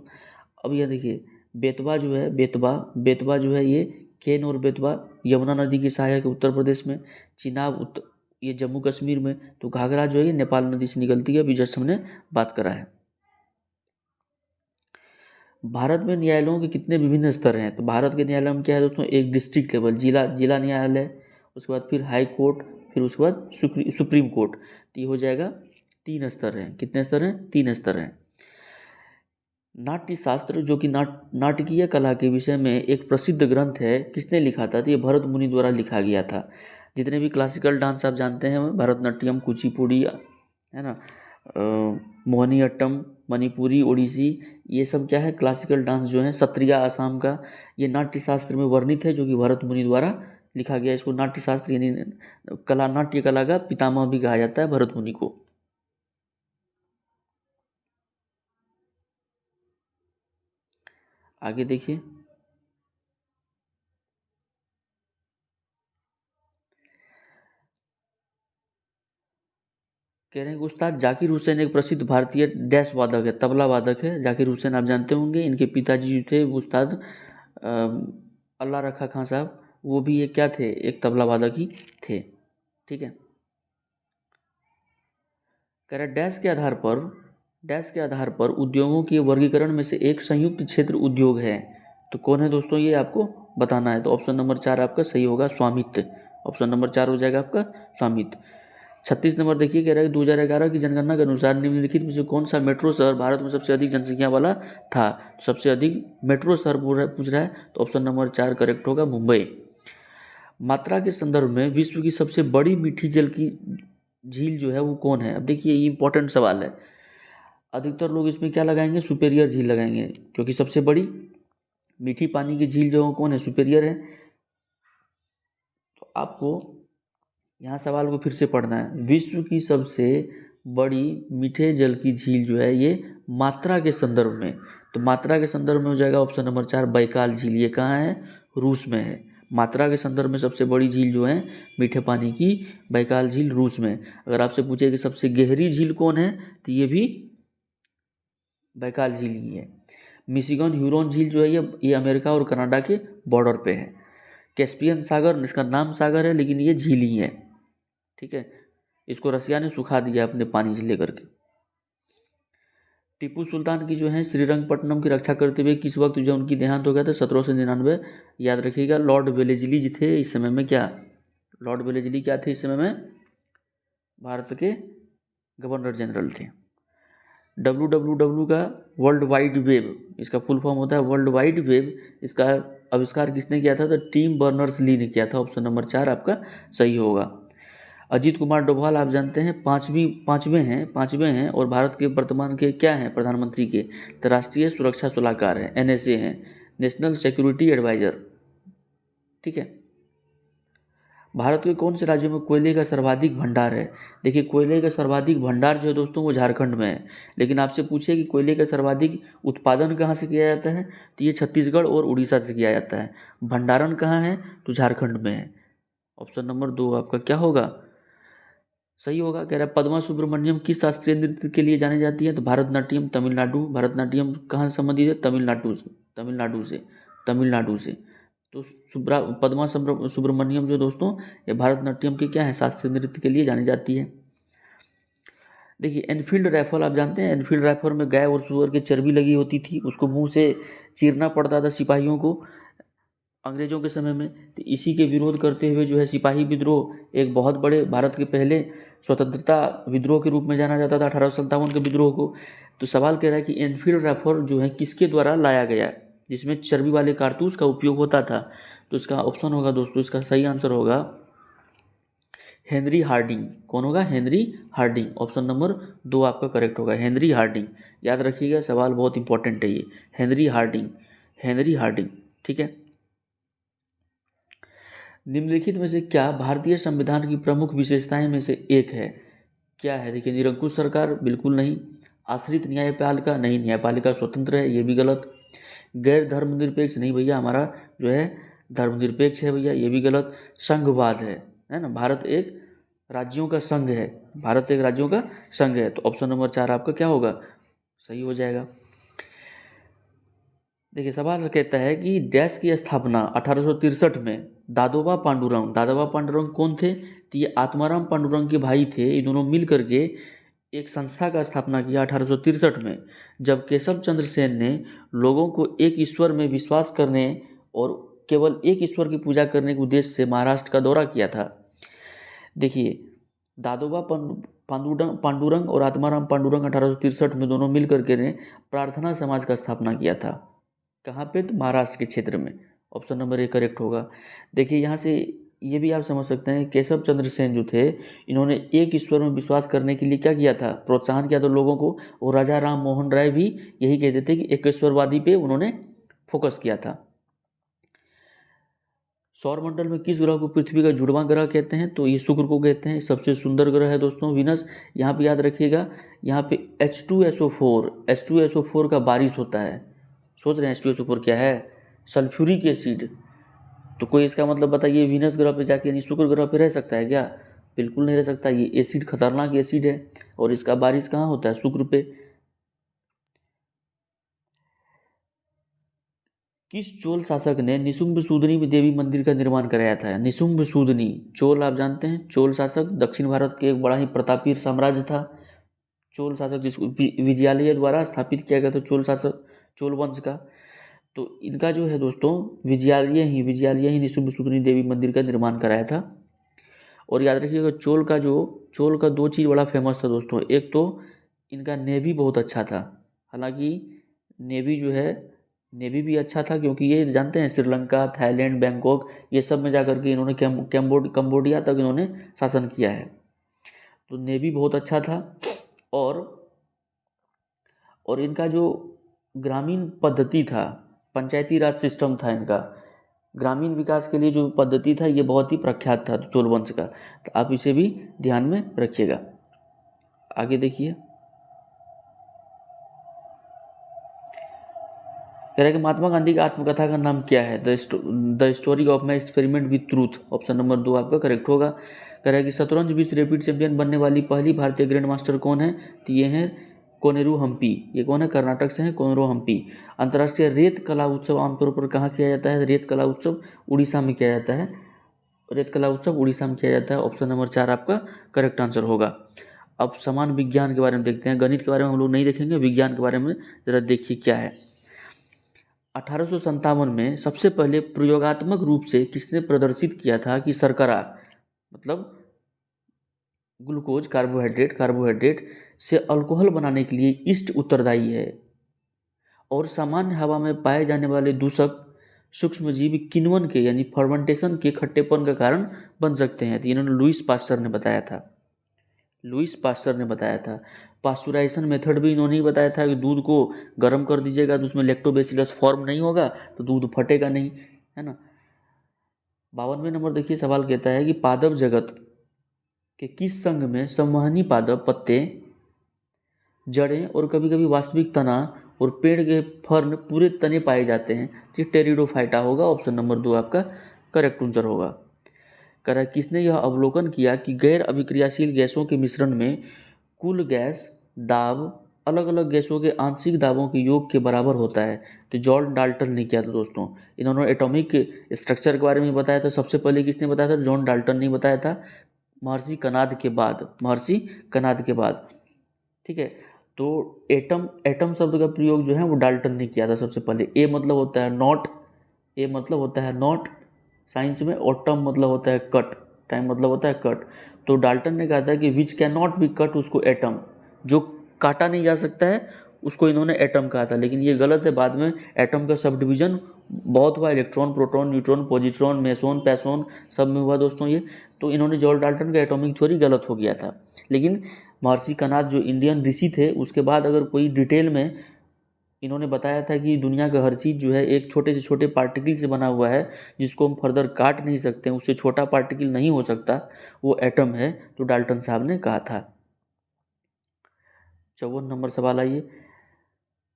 Speaker 1: अब यह देखिए बेतवा जो है, बेतवा जो है ये केन और बेतवा यमुना नदी की सहायक है उत्तर प्रदेश में। चिनाब ये जम्मू कश्मीर में। तो घाघरा जो है ये नेपाल नदी से निकलती है, अभी जस्ट हमने बात करा है। भारत में न्यायालयों के कितने विभिन्न स्तर हैं, तो भारत के न्यायालय में क्या है दोस्तों, एक डिस्ट्रिक्ट लेवल, जिला न्यायालय, उसके बाद फिर हाई कोर्ट, फिर उसके बाद सुप्रीम कोर्ट। तो ये हो जाएगा 3 स्तर हैं, कितने स्तर हैं, 3 स्तर हैं। नाट्य शास्त्र जो कि नाटकीय कला के विषय में एक प्रसिद्ध ग्रंथ है, किसने लिखा था, तो ये भरत मुनि द्वारा लिखा गया था। जितने भी क्लासिकल डांस आप जानते हैं, भरतनाट्यम, कुचिपुड़ी है ना, मोहिनीअट्टम, मणिपुरी, ओडिसी, ये सब क्या है क्लासिकल डांस जो है, सत्रिया आसाम का, ये नाट्य शास्त्र में वर्णित है, जो कि भरत मुनि द्वारा लिखा गया। इसको नाट्य शास्त्र यानी नाट्य कला का पितामह भी कहा जाता है भरत मुनि को। आगे देखिए, कह रहे हैं कि उस्ताद जाकिर हुसैन एक प्रसिद्ध भारतीय डैश वादक है, तबला वादक है। जाकिर हुसैन आप जानते होंगे, इनके पिताजी जो थे उस्ताद अल्लाह रखा खां साहब, वो भी एक क्या थे, एक तबला वादक ही थे, ठीक है। कह रहे डैश के आधार पर उद्योगों के वर्गीकरण में से एक संयुक्त क्षेत्र उद्योग है, तो कौन है दोस्तों, ये आपको बताना है। तो ऑप्शन नंबर 4 आपका सही होगा, स्वामित्व, ऑप्शन नंबर 4 हो जाएगा आपका स्वामित्व। 36 नंबर देखिए, कह रहा है 2011 की जनगणना के अनुसार निम्नलिखित में से कौन सा मेट्रो शहर भारत में सबसे अधिक जनसंख्या वाला था, सबसे अधिक मेट्रो शहर पूछ रहा है, तो ऑप्शन नंबर 4 करेक्ट होगा, मुंबई। मात्रा के संदर्भ में विश्व की सबसे बड़ी मीठी जल की झील जो है वो कौन है, अब देखिए ये इंपॉर्टेंट सवाल है। अधिकतर लोग इसमें क्या लगाएंगे, सुपेरियर झील लगाएंगे, क्योंकि सबसे बड़ी मीठी पानी की झील जो कौन है, सुपेरियर है। तो आपको यहाँ सवाल को फिर से पढ़ना है, विश्व की सबसे बड़ी मीठे जल की झील जो है ये मात्रा के संदर्भ में, तो मात्रा के संदर्भ में हो जाएगा ऑप्शन नंबर 4 बैकाल झील। ये कहाँ है? रूस में है। मात्रा के संदर्भ में सबसे बड़ी झील जो है मीठे पानी की, बैकाल झील रूस में। अगर आपसे पूछे कि सबसे गहरी झील कौन है, तो ये भी बैकाल झील ही है। मिशिगन ह्यूरॉन झील जो है ये अमेरिका और कनाडा के बॉर्डर पे है। कैस्पियन सागर, इसका नाम सागर है लेकिन ये झील ही है, ठीक है। इसको रसिया ने सुखा दिया अपने पानी से लेकर के। टीपू सुल्तान की जो है श्रीरंगपट्टनम की रक्षा करते हुए किस वक्त जो उनकी देहांत हो गया था? 1799। याद रखिएगा। लॉर्ड वेलेस्ली जी थे इस समय में, क्या लॉर्ड वेलेस्ली क्या थे इस समय में? भारत के गवर्नर जनरल थे। WWW का वर्ल्ड वाइड वेब, इसका फुल फॉर्म होता है वर्ल्ड वाइड वेब। इसका आविष्कार किसने किया था? तो टिम बर्नर्स ली ने किया था। ऑप्शन नंबर 4 आपका सही होगा। अजीत कुमार डोभाल आप जानते हैं पांचवें हैं और भारत के वर्तमान के क्या हैं? प्रधानमंत्री के। तो राष्ट्रीय सुरक्षा सलाहकार हैं, NSA हैं, नेशनल सिक्योरिटी एडवाइजर, ठीक है। भारत के कौन से राज्यों में कोयले का सर्वाधिक भंडार है? देखिए कोयले का सर्वाधिक भंडार जो है दोस्तों वो झारखंड में है। लेकिन आपसे पूछिए कि कोयले का सर्वाधिक उत्पादन कहाँ से किया जाता है, तो ये छत्तीसगढ़ और उड़ीसा से किया जाता है। भंडारण कहाँ है? तो झारखंड में है। ऑप्शन नंबर 2 आपका क्या होगा? सही होगा। कह रहा है पद्मा सुब्रमण्यम किस शास्त्रीय नृत्य के लिए जाने जाती है? तो भरतनाट्यम, तमिलनाडु। भरतनाट्यम कहाँ से संबंधित है? तमिलनाडु से। तो पद्मा सुब्रमण्यम जो दोस्तों ये भरतनाट्यम के क्या है? शास्त्रीय नृत्य के लिए जानी जाती है। देखिए एनफील्ड राइफल आप जानते हैं, एनफील्ड राइफल में गाय और सुअर की चर्बी लगी होती थी, उसको मुंह से चीरना पड़ता था सिपाहियों को अंग्रेजों के समय में। तो इसी के विरोध करते हुए जो है सिपाही विद्रोह एक बहुत बड़े भारत के पहले स्वतंत्रता विद्रोह के रूप में जाना जाता था, 1857 के विद्रोह को। तो सवाल कह रहा है कि एनफील्ड राइफल जो है किसके द्वारा लाया गया जिसमें चर्बी वाले कारतूस का उपयोग होता था? तो इसका ऑप्शन होगा दोस्तों, इसका सही आंसर होगा हेनरी हार्डिंग। कौन होगा? Henry Hardinge. ऑप्शन नंबर 2 आपका करेक्ट होगा, हेनरी हार्डिंग। याद रखिएगा सवाल बहुत इंपॉर्टेंट है ये, हेनरी हार्डिंग, ठीक है। निम्नलिखित में से क्या भारतीय संविधान की प्रमुख विशेषताएं में से एक है? क्या है? देखिए निरंकुश सरकार, बिल्कुल नहीं। आश्रित न्यायपालिका, नहीं, न्यायपालिका स्वतंत्र है, ये भी गलत। गैर धर्मनिरपेक्ष, नहीं भैया हमारा जो है धर्मनिरपेक्ष है भैया, ये भी गलत। संघवाद है ना, भारत एक राज्यों का संघ है, तो ऑप्शन नंबर 4 आपका क्या होगा? सही हो जाएगा। देखिए सवाल कहता है कि डैश की स्थापना 1863 में दादोबा पांडुरंग कौन थे? तो ये आत्माराम पांडुरंग के भाई थे। ये दोनों मिल करके एक संस्था का स्थापना किया 1863 में, जब केशव चंद्र सेन ने लोगों को एक ईश्वर में विश्वास करने और केवल एक ईश्वर की पूजा करने के उद्देश्य से महाराष्ट्र का दौरा किया था। देखिए दादोबा पांडुरंग और आत्माराम पांडुरंग 1863 में दोनों मिल करके ने प्रार्थना समाज का स्थापना किया था। कहाँ पे? तो महाराष्ट्र के क्षेत्र में। ऑप्शन नंबर 1 करेक्ट होगा। देखिए यहाँ से ये भी आप समझ सकते हैं केशव चंद्र सेन जो थे इन्होंने एक ईश्वर में विश्वास करने के लिए क्या किया था? प्रोत्साहन किया था लोगों को। और राजा राम मोहन राय भी यही कहते थे कि एक ईश्वरवादी पे उन्होंने फोकस किया था। सौरमंडल में किस ग्रह को पृथ्वी का जुड़वां ग्रह कहते हैं? तो ये शुक्र को कहते हैं। सबसे सुंदर ग्रह है दोस्तों वीनस। यहाँ पे याद रखिएगा, यहाँ पे H2SO4 का बारिश होता है। सोच रहे हैं H2SO4 क्या है? Sulphuric acid. तो कोई इसका मतलब बताइए वीनस ग्रह पे जाके यानी शुक्र ग्रह पे रह सकता है क्या? बिल्कुल नहीं रह सकता। ये एसिड खतरनाक एसिड है और इसका बारिश कहाँ होता है? शुक्र पे। किस चोल शासक ने निशुंभ सूदनी देवी मंदिर का निर्माण कराया था? निशुंभ सूदनी चोल आप जानते हैं, चोल शासक दक्षिण भारत के एक बड़ा ही प्रतापी साम्राज्य था। चोल शासक जिसको विजयालय द्वारा स्थापित किया गया था, चोल वंश का। तो इनका जो है दोस्तों विजयालय ही निशुंभ सूदनी देवी मंदिर का निर्माण कराया था। और याद रखिएगा चोल का 2 चीज़ बड़ा फेमस था दोस्तों। एक तो इनका नेवी बहुत अच्छा था, हालांकि नेवी भी अच्छा था क्योंकि ये जानते हैं श्रीलंका, थाईलैंड, बैंकॉक ये सब में जाकर के इन्होंने कंबोडिया तक इन्होंने शासन किया है। तो नेवी बहुत अच्छा था। और इनका जो ग्रामीण पद्धति था, पंचायती राज सिस्टम था इनका, ग्रामीण विकास के लिए जो पद्धति था ये बहुत ही प्रख्यात था चोल वंश का। तो आप इसे भी ध्यान में रखिएगा। आगे देखिए, कह रहा है कि महात्मा गांधी की आत्मकथा का नाम क्या है? The story of my experiment with truth. Option number 2 आपका करेक्ट होगा। कह रहा है कि शतरंज विश्व रैपिड चैंपियन बनने वाली पहली भारतीय ग्रैंड मास्टर कौन है? तो ये हैं कोनेरू हम्पी। ये कौन है? कर्नाटक से हैं कोनेरू हम्पी। अंतर्राष्ट्रीय रेत कला उत्सव आमतौर पर कहाँ किया जाता है? रेत कला उत्सव उड़ीसा में किया जाता है। रेत कला उत्सव उड़ीसा में किया जाता है। ऑप्शन नंबर 4 आपका करेक्ट आंसर होगा। अब समान विज्ञान के बारे में देखते हैं। गणित के बारे में हम लोग नहीं देखेंगे, विज्ञान के बारे में जरा देखिए क्या है। 1857 में सबसे पहले प्रयोगात्मक रूप से किसने प्रदर्शित किया था कि शर्करा मतलब ग्लूकोज कार्बोहाइड्रेट से अल्कोहल बनाने के लिए ईस्ट उत्तरदायी है और सामान्य हवा में पाए जाने वाले दूषक सूक्ष्मजीव किण्वन के यानी फर्मेंटेशन के खट्टेपन का कारण बन सकते हैं? तो इन्होंने लुईस पास्चर ने बताया था। पास्चुराइजेशन मेथड भी इन्होंने ही बताया था कि दूध को गर्म कर दीजिएगा तो उसमें लैक्टोबैसिलस फॉर्म नहीं होगा तो दूध फटेगा नहीं, है ना। 52वें नंबर देखिए, सवाल कहता है कि पादप जगत के किस संघ में संवहनी पादप, पत्ते, जड़ें और कभी कभी वास्तविक तना और पेड़ के फर्न पूरे तने पाए जाते हैं? तो टेरिडोफाइटा होगा। ऑप्शन नंबर 2 आपका करेक्ट आंसर होगा। कह रहा है किसने यह अवलोकन किया कि गैर अभिक्रियाशील गैसों के मिश्रण में कुल गैस दाब अलग अलग गैसों के आंशिक दाबों के योग के बराबर होता है? तो जॉन डाल्टन ने किया था दोस्तों। इन्होंने एटॉमिक स्ट्रक्चर के बारे में बताया था। सबसे पहले किसने बताया था? जॉन डाल्टन ने बताया था, महर्षि कनाद के बाद। ठीक है, तो एटम शब्द का प्रयोग जो है वो डाल्टन ने किया था सबसे पहले। ए मतलब होता है नॉट साइंस में, और टर्म मतलब होता है कट, टाइम मतलब होता है कट। तो डाल्टन ने कहा था कि which can not be cut, उसको एटम, जो काटा नहीं जा सकता है उसको इन्होंने एटम कहा था। लेकिन ये गलत है, बाद में एटम का सब डिवीजन बहुत हुआ, electron, proton, neutron, positron, meson, पैसोन सब में हुआ दोस्तों ये। तो इन्होंने जॉन डाल्टन का एटॉमिक थ्योरी गलत हो गया था। लेकिन महर्षि कनाद जो इंडियन ऋषि थे, उसके बाद अगर कोई डिटेल में इन्होंने बताया था कि दुनिया का हर चीज़ जो है एक छोटे से छोटे पार्टिकल से बना हुआ है, जिसको हम फर्दर काट नहीं सकते, उससे छोटा पार्टिकल नहीं हो सकता, वो एटम है, तो डाल्टन साहब ने कहा था। 54 नंबर सवाल आइए।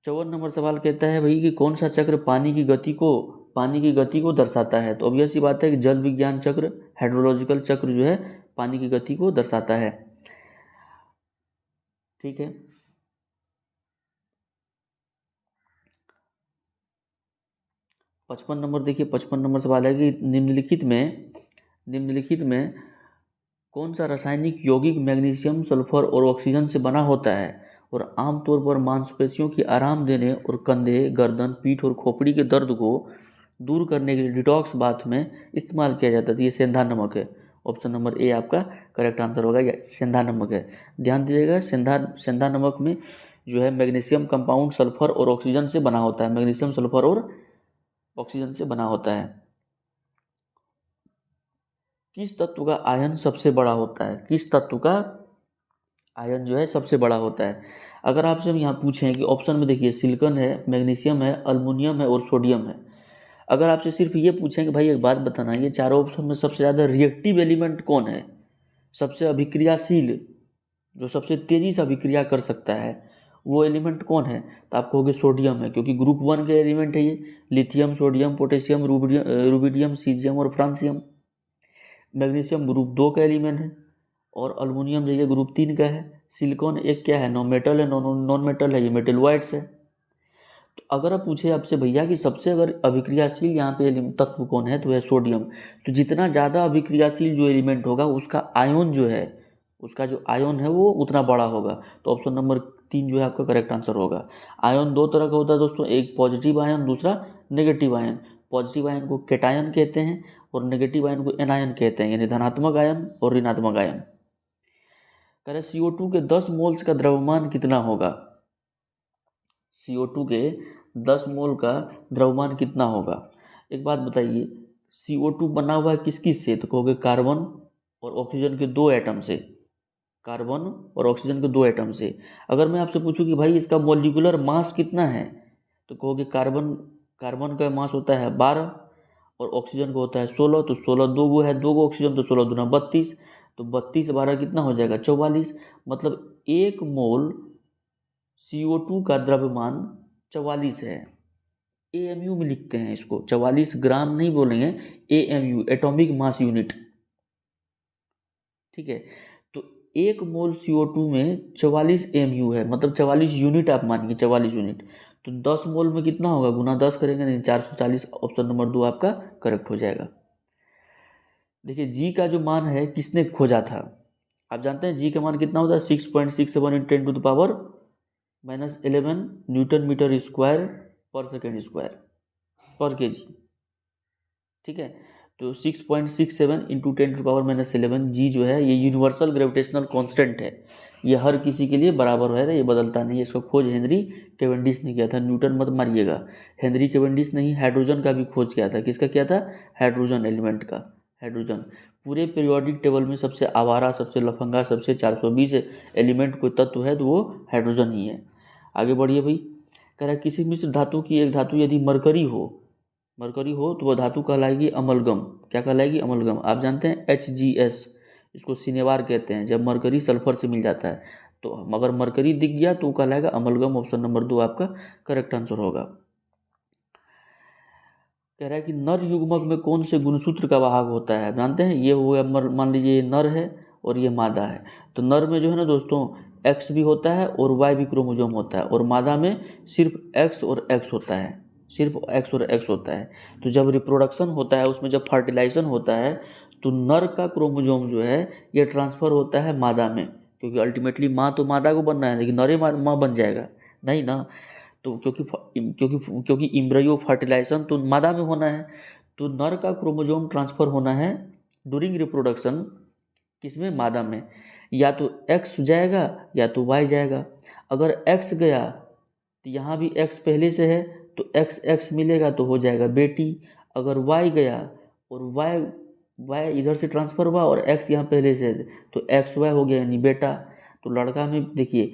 Speaker 1: 54 नंबर सवाल कहता है भाई कि कौन सा चक्र पानी की गति को दर्शाता है? तो obvious सी बात है कि जल विज्ञान चक्र, हाइड्रोलॉजिकल चक्र जो है पानी की गति को दर्शाता है। ठीक है, 55 नंबर देखिए, 55 नंबर सवाल है कि निम्नलिखित में कौन सा रासायनिक यौगिक मैग्नीशियम, सल्फर और ऑक्सीजन से बना होता है और आमतौर पर मांसपेशियों की आराम देने और कंधे, गर्दन, पीठ और खोपड़ी के दर्द को दूर करने के लिए डिटॉक्स बाथ में इस्तेमाल किया जाता है? ये सेंधा नमक है। ऑप्शन नंबर ए आपका करेक्ट आंसर होगा, या सेंधा नमक है। ध्यान दीजिएगा, सेंधा नमक में जो है मैग्नीशियम कंपाउंड सल्फर और ऑक्सीजन से बना होता है, मैग्नीशियम, सल्फर और ऑक्सीजन से बना होता है। किस तत्व का आयन सबसे बड़ा होता है? किस तत्व का आयन जो है सबसे बड़ा होता है? अगर आपसे हम यहाँ पूछें कि ऑप्शन में देखिए, सिलिकॉन है, मैग्नीशियम है, अल्मुनियम है और सोडियम है। अगर आपसे सिर्फ ये पूछें कि भाई एक बात बताना, ये चारों ऑप्शन में सबसे ज़्यादा रिएक्टिव एलिमेंट कौन है, सबसे अभिक्रियाशील, जो सबसे तेज़ी से अभिक्रिया कर सकता है, वो एलिमेंट कौन है? तो आप कहोगे सोडियम है, क्योंकि ग्रुप 1 के एलिमेंट है ये, lithium, sodium, potassium, rubidium, caesium और फ्रांसियम। मैग्नीशियम ग्रुप 2 का एलिमेंट है और अल्मुनियम जो ये ग्रुप 3 का है। सिलिकॉन एक क्या है, नॉन मेटल है, नॉन मेटल है, ये मेटलवाइट्स है। तो अगर आप पूछे आपसे भैया कि सबसे अगर अभिक्रियाशील यहाँ पे तत्व कौन है, तो है सोडियम। तो जितना ज़्यादा अभिक्रियाशील जो एलिमेंट होगा उसका आयन जो है, उसका जो आयन है वो उतना बड़ा होगा। तो ऑप्शन नंबर 3 जो है आपका करेक्ट आंसर होगा। आयन दो तरह का होता है दोस्तों, एक पॉजिटिव आयन, दूसरा नेगेटिव आयन। पॉजिटिव आयन को कैटायन कहते हैं और नेगेटिव आयन को एनायन कहते हैं, यानी धनात्मक आयन और ऋणात्मक आयन। कह रहे CO2 के 10 मोल्स का द्रव्यमान कितना होगा? CO2 के 10 मोल का द्रव्यमान कितना होगा? एक बात बताइए, CO2 बना हुआ है किस किस से? तो कहोगे कार्बन और ऑक्सीजन के 2 एटम से, कार्बन और ऑक्सीजन के 2 एटम से। अगर मैं आपसे पूछूं कि भाई इसका मॉलिक्यूलर मास कितना है, तो कहोगे कार्बन का मास होता है 12 और ऑक्सीजन का होता है 16। तो 16 दो गो है, 2 गो ऑक्सीजन, तो 16 दूना 32। तो 32 12 कितना हो जाएगा 44, मतलब 1 मोल CO2 का द्रव्यमान 44 है। AMU में लिखते हैं इसको, 44 ग्राम नहीं बोलेंगे, AMU एटॉमिक मास यूनिट, ठीक है। तो 1 मोल CO2 में 44 AMU है, मतलब 44 यूनिट आप मानिए, 44 यूनिट। तो 10 मोल में कितना होगा, गुना 10 करेंगे, नहीं 440, ऑप्शन नंबर 2 आपका करेक्ट हो जाएगा। देखिए जी का जो मान है किसने खोजा था, आप जानते हैं जी का मान कितना होता है, 6.67 × 10⁻11 न्यूटन मीटर स्क्वायर पर सेकेंड स्क्वायर पर केजी, ठीक है। तो 6.67 × 10⁻11 जी जो है ये यूनिवर्सल ग्रेविटेशनल कांस्टेंट है, ये हर किसी के लिए बराबर है, ये बदलता नहीं है। इसका खोज हेनरी कैवेंडिश ने किया था, न्यूटन मत मारिएगा। हेनरी कैवेंडिश नहीं, हाइड्रोजन का भी खोज किया था। किसका किया था, हाइड्रोजन एलिमेंट का। हाइड्रोजन पूरे पीरियोडिक टेबल में सबसे आवारा, सबसे लफंगा, सबसे 420 एलिमेंट कोई तत्व है तो वो हाइड्रोजन ही है। आगे बढ़िए भाई, कह रहा है किसी मिश्र धातु की एक धातु यदि मरकरी हो तो वह धातु कहलाएगी अमलगम। क्या कहलाएगी, अमलगम। आप जानते हैं HGS, इसको सिनेवार कहते हैं, जब मरकरी सल्फर से मिल जाता है। तो अगर मरकरी दिख गया तो कहलाएगा अमलगम, ऑप्शन नंबर 2 आपका करेक्ट आंसर होगा। कह रहा है कि नर युग्मक में कौन से गुणसूत्र का वाहक होता है, आप जानते हैं। ये हो गया, मान लीजिए ये नर है और ये मादा है। तो नर में जो है ना दोस्तों X भी होता है और Y भी क्रोमोजोम होता है, और मादा में सिर्फ X और X होता है, सिर्फ X और X होता है। तो जब रिप्रोडक्शन होता है, उसमें जब फर्टिलाइजेशन होता है, तो नर का क्रोमोजोम जो है ये ट्रांसफ़र होता है मादा में, क्योंकि अल्टीमेटली माँ तो मादा को बनना है, लेकिन नर माँ बन जाएगा नहीं ना। तो क्योंकि इम्ब्रियो फर्टिलाइजेशन तो मादा में होना है, तो नर का क्रोमोजोम ट्रांसफ़र होना है ड्यूरिंग रिप्रोडक्शन किसमें, मादा में। या तो X जाएगा या तो Y जाएगा। अगर X गया तो यहाँ भी X पहले से है तो XX मिलेगा तो हो जाएगा बेटी। अगर Y गया और Y इधर से ट्रांसफ़र हुआ और X यहाँ पहले से है तो XY हो गया यानी बेटा। तो लड़का में देखिए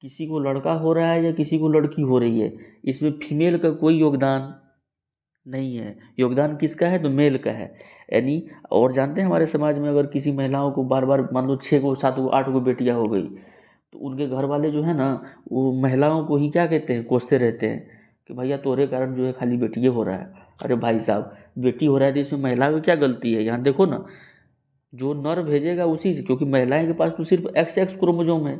Speaker 1: किसी को लड़का हो रहा है या किसी को लड़की हो रही है, इसमें फीमेल का कोई योगदान नहीं है। योगदान किसका है, तो मेल का है यानी। और जानते हैं हमारे समाज में अगर किसी महिलाओं को बार बार मान लो 6 को 7 को 8 को बेटियां हो गई, तो उनके घर वाले जो है ना वो महिलाओं को ही क्या कहते हैं, कोसते रहते हैं कि भैया तोरे कारण जो है खाली बेटिए हो रहा है। अरे भाई साहब, बेटी हो रहा है तो इसमें महिला की क्या गलती है। यहाँ देखो ना, जो नर भेजेगा उसी से, क्योंकि महिलाएं के पास तो सिर्फ XX क्रोमोजोम है।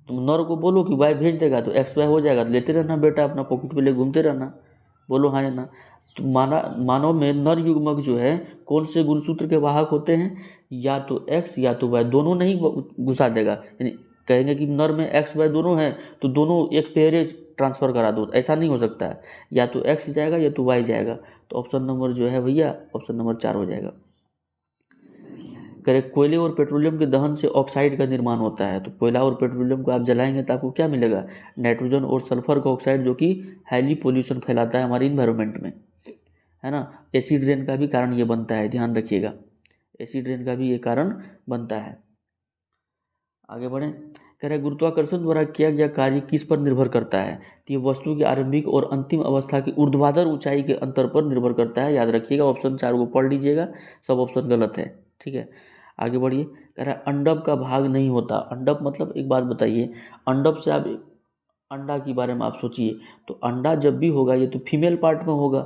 Speaker 1: तुम नर को बोलो कि वाई भेज देगा तो XY हो जाएगा, तो लेते रहना बेटा, अपना पॉकेट पे ले घूमते रहना। बोलो हाँ या ना। तो मानव में नर युग्मक जो है कौन से गुणसूत्र के वाहक होते हैं, या तो X या तो Y, दोनों नहीं घुसा देगा। यानी कहेंगे कि नर में XY दोनों हैं तो दोनों एक पेयर ट्रांसफ़र करा दो, ऐसा नहीं हो सकता है। या तो X जाएगा या तो Y जाएगा। तो ऑप्शन नंबर जो है भैया, ऑप्शन नंबर 4 हो जाएगा। करेक्ट। कोयले और पेट्रोलियम के दहन से ऑक्साइड का निर्माण होता है। तो कोयला और पेट्रोलियम को आप जलाएंगे तो आपको क्या मिलेगा, नाइट्रोजन और सल्फर का ऑक्साइड, जो कि हाईली पोल्यूशन फैलाता है हमारे इन्वायरमेंट में, है ना। एसिड रेन का भी कारण ये बनता है, ध्यान रखिएगा, एसिड रेन का भी ये कारण बनता है। आगे बढ़ें, कह रहे गुरुत्वाकर्षण द्वारा किया गया कार्य किस पर निर्भर करता है। तो ये वस्तु की आरंभिक और अंतिम अवस्था की ऊर्ध्वाधर ऊंचाई के अंतर पर निर्भर करता है। याद रखिएगा, ऑप्शन 4 को पढ़ लीजिएगा, सब ऑप्शन गलत है, ठीक है। आगे बढ़िए, कह रहा है अंडप का भाग नहीं होता। अंडप मतलब एक बात बताइए, अंडप से आप अंडा के बारे में आप सोचिए, तो अंडा जब भी होगा ये तो फीमेल पार्ट में होगा।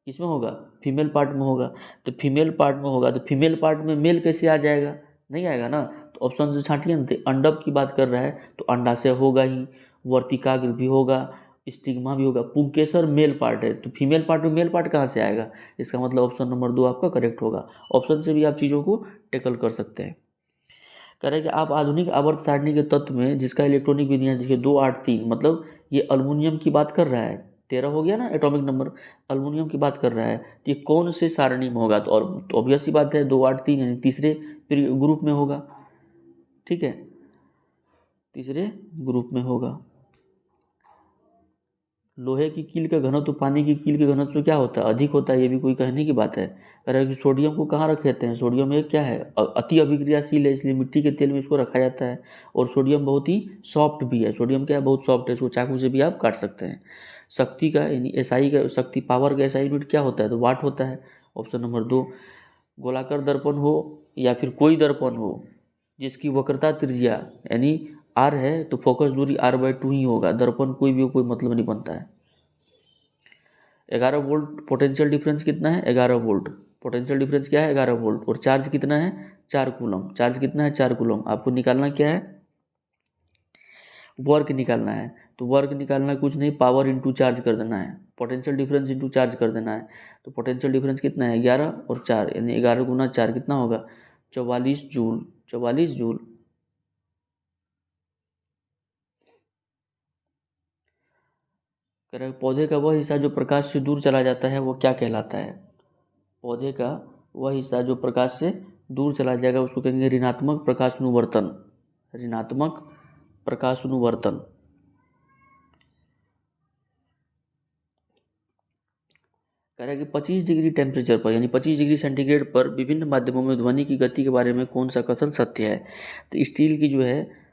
Speaker 1: किसमें होगा, फीमेल पार्ट में होगा। तो फीमेल पार्ट में होगा तो फीमेल पार्ट में मेल कैसे आ जाएगा, नहीं आएगा ना। तो ऑप्शन से छांटिए ना। तो अंडप की बात कर रहा है तो अंडाशय होगा ही, वर्तिकाग्र भी होगा, स्टिग्मा भी होगा। पुंकेसर मेल पार्ट है तो फीमेल पार्ट में मेल पार्ट कहाँ से आएगा। इसका मतलब ऑप्शन नंबर 2 आपका करेक्ट होगा। ऑप्शन से भी आप चीज़ों को टेकल कर सकते हैं। कह रहे हैं कि आप आधुनिक आवर्त सारणी के तत्व में जिसका इलेक्ट्रॉनिक विन्यास देखिए 2 8 3, मतलब ये अल्युमिनियम की बात कर रहा है। 13 हो गया ना एटॉमिक नंबर, अल्युमिनियम की बात कर रहा है। तो ये कौन से सारणी में होगा, तो और तो ऑब्वियस सी बात है 2 8 3 यानी तीसरे ग्रुप में होगा, ठीक है, तीसरे ग्रुप में होगा। लोहे की कील का घनत्व पानी की कील के घनत्व से क्या होता है, अधिक होता है। ये भी कोई कहने की बात है। कह रहा है कि सोडियम को कहाँ रख देते हैं, सोडियम एक क्या है, अति अभिक्रियाशील है, इसलिए मिट्टी के तेल में इसको रखा जाता है। और सोडियम बहुत ही सॉफ्ट भी है, सोडियम क्या है, बहुत सॉफ्ट है, इसको चाकू से भी आप काट सकते हैं। शक्ति का यानी SI का, शक्ति पावर का SI यूनिट क्या होता है, तो वाट होता है, ऑप्शन नंबर 2। गोलाकार दर्पण हो या फिर कोई दर्पण हो जिसकी वक्रता त्रिज्या यानी r है तो फोकस दूरी r/2 ही होगा। दर्पण कोई भी हो, कोई मतलब नहीं बनता है। 11 वोल्ट पोटेंशियल डिफरेंस कितना है? 11 वोल्ट। पोटेंशियल डिफरेंस क्या है? 11 वोल्ट। और चार्ज कितना है? 4 कूलम। चार्ज कितना है? 4 कूलम। आपको निकालना क्या है? वर्क निकालना है। तो वर्क निकालना कुछ नहीं, पावर इंटू चार्ज कर देना है, पोटेंशियल डिफरेंस इंटू चार्ज कर देना है। तो पोटेंशियल डिफरेंस कितना है? 11 और 4 यानी 11 गुना 4 कितना होगा? 44 जूल। 44 जूल। कह रहा है पौधे का वह हिस्सा जो प्रकाश से दूर चला जाता है वो क्या कहलाता है? पौधे का वह हिस्सा जो प्रकाश से दूर चला जाएगा उसको कहेंगे ऋणात्मक प्रकाशानुवर्तन। ऋणात्मक प्रकाशानुवर्तन। कह रहा है कि 25 डिग्री टेम्परेचर पर यानी 25 डिग्री सेंटीग्रेड पर विभिन्न माध्यमों में ध्वनि की गति के बारे में कौन सा कथन सत्य है? तो स्टील की जो है,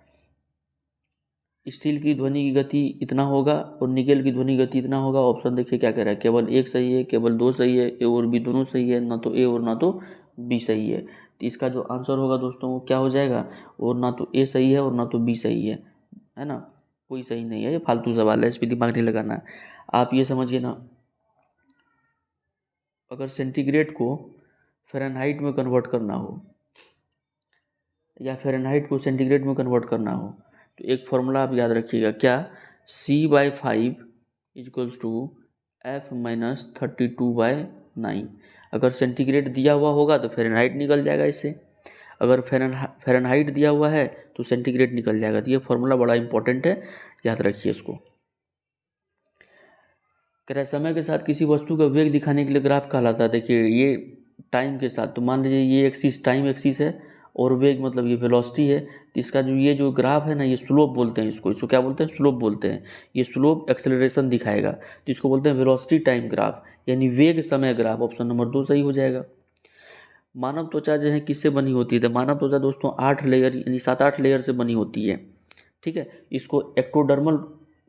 Speaker 1: स्टील की ध्वनि की गति इतना होगा और निकेल की ध्वनि गति इतना होगा। ऑप्शन देखिए क्या कह रहा है, केवल एक सही है, केवल दो सही है, ए और बी दोनों सही है, ना तो ए और ना तो बी सही है। तो इसका जो आंसर होगा दोस्तों वो क्या हो जाएगा? और ना तो ए सही है और ना तो बी सही है ना, कोई सही नहीं है। ये फालतू सवाल है, इस पर दिमाग नहीं लगाना। आप ये समझिए ना, अगर सेंटीग्रेड को फ़ारेनहाइट में कन्वर्ट करना हो या फ़ारेनहाइट को सेंटीग्रेड में कन्वर्ट करना हो तो एक फॉर्मूला आप याद रखिएगा, क्या? C/5 equals to F-32/9। अगर सेंटीग्रेड दिया हुआ होगा तो फ़ारेनहाइट निकल जाएगा इससे, अगर फ़ारेनहाइट दिया हुआ है तो सेंटीग्रेड निकल जाएगा। तो ये फॉर्मूला बड़ा इंपॉर्टेंट है, याद रखिए इसको। कह रहा है समय के साथ किसी वस्तु का वेग दिखाने के लिए ग्राफ कहलाता है। देखिए ये टाइम के साथ, तो मान लीजिए ये एक्सिस टाइम एक्सिस है और वेग मतलब ये वेलोसिटी है। तो इसका जो ये जो ग्राफ है ना, ये स्लोप बोलते हैं इसको क्या बोलते हैं? स्लोप बोलते हैं। ये स्लोप एक्सेलरेशन दिखाएगा तो इसको बोलते हैं वेलोसिटी टाइम ग्राफ यानी वेग समय ग्राफ। ऑप्शन नंबर 2 सही हो जाएगा। मानव त्वचा जो है किससे बनी होती है? तो मानव त्वचा दोस्तों 8 लेयर यानी 7-8 लेयर से बनी होती है। ठीक है, इसको एक्टोडर्मल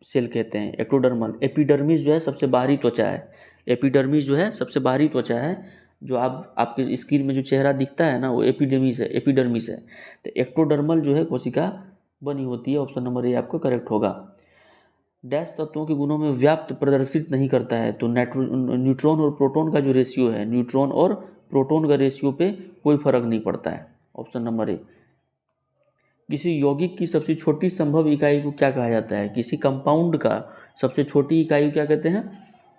Speaker 1: सेल कहते हैं, एक्टोडर्मल। एपिडर्मिस जो है सबसे बाहरी त्वचा है। एपिडर्मिस जो है सबसे बाहरी त्वचा है, जो आपके स्किन में जो चेहरा दिखता है ना वो एपिडर्मिस है, एपिडर्मिस है। तो एक्टोडर्मल जो है कोशिका बनी होती है। ऑप्शन नंबर ए आपका करेक्ट होगा। डैश तत्वों के गुणों में व्याप्त प्रदर्शित नहीं करता है। तो न्यूट्रॉन और प्रोटॉन का जो रेशियो है, न्यूट्रॉन और प्रोटॉन का रेशियो पे कोई फर्क नहीं पड़ता है। Option number A. किसी यौगिक की सबसे छोटी संभव इकाई को क्या कहा जाता है? किसी कंपाउंड का सबसे छोटी इकाई को क्या कहते हैं?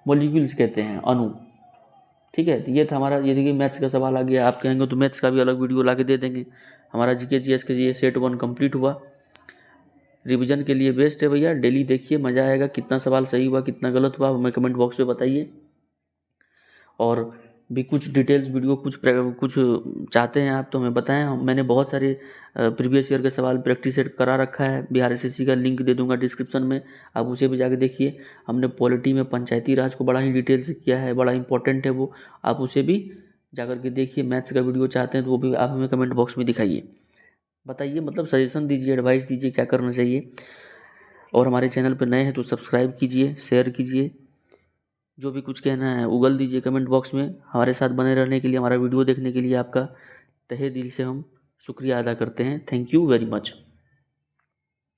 Speaker 1: मॉलिक्यूल्स कहते हैं, अणु। ठीक है, तो ये था हमारा। ये देखिए मैथ्स का सवाल आ गया, आप कहेंगे तो मैथ्स का भी अलग वीडियो ला के दे देंगे। हमारा जीके जीएस के ये सेट 1 कंप्लीट हुआ। रिवीजन के लिए बेस्ट है भैया, डेली देखिए, मज़ा आएगा। कितना सवाल सही हुआ कितना गलत हुआ हमें कमेंट बॉक्स में बताइए। और भी कुछ डिटेल्स वीडियो कुछ चाहते हैं आप तो हमें बताएं। मैंने बहुत सारे प्रीवियस ईयर के सवाल प्रैक्टिस सेट करा रखा है, बिहार एसएससी का लिंक दे दूंगा डिस्क्रिप्शन में, आप उसे भी जाके देखिए। हमने पॉलिटी में पंचायती राज को बड़ा ही डिटेल से किया है, बड़ा इंपॉर्टेंट है वो, आप उसे भी जाकर के देखिए। मैथ्स का वीडियो चाहते हैं तो वो भी आप हमें कमेंट बॉक्स में दिखाइए, बताइए, मतलब सजेशन दीजिए, एडवाइस दीजिए क्या करना चाहिए। और हमारे चैनल पर नए हैं तो सब्सक्राइब कीजिए, शेयर कीजिए, जो भी कुछ कहना है उगल दीजिए कमेंट बॉक्स में। हमारे साथ बने रहने के लिए, हमारा वीडियो देखने के लिए आपका तहे दिल से हम शुक्रिया अदा करते हैं। Thank you very much.